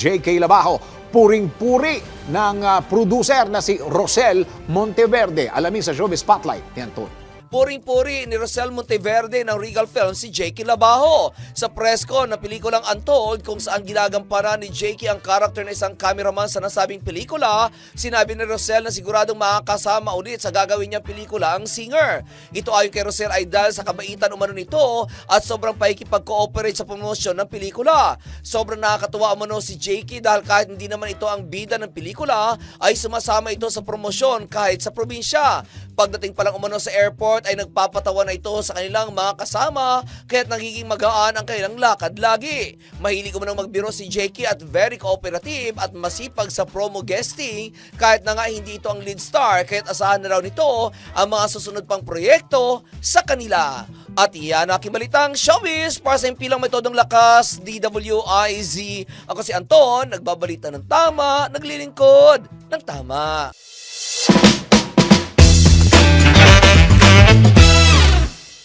J.K. Labajo. Puring-puri ng producer na si Rosel Monteverde. Alamin sa Showbiz Spotlight. Yan to. Puring-puri ni Rosel Monteverde ng Regal Films si J.K. Labajo sa press con ng pelikulang Untold kung saan ginagamparan ni J.K. ang karakter na isang cameraman sa nasabing pelikula. Sinabi ni Rosel na siguradong makakasama ulit sa gagawin niyang pelikula ang singer. Ito ayon kay Rosel ay dahil sa kabaitan umano nito at sobrang pakikipag-cooperate sa promosyon ng pelikula. Sobrang nakakatuwa umano si J.K. dahil kahit hindi naman ito ang bida ng pelikula ay sumasama ito sa promosyon kahit sa probinsya. Pagdating pa lang umano sa airport ay nagpapatawa na ito sa kanilang mga kasama kaya't nagiging magaan ang kanilang lakad lagi. Mahilig umanong magbiro si JK at very cooperative at masipag sa promo guesting kahit na nga hindi ito ang lead star kaya't asahan na raw nito ang mga susunod pang proyekto sa kanila. At iyan aking balitang showbiz para sa impilang metodong lakas, DWIZ. Ako si Anton, nagbabalita ng tama, naglilingkod ng tama.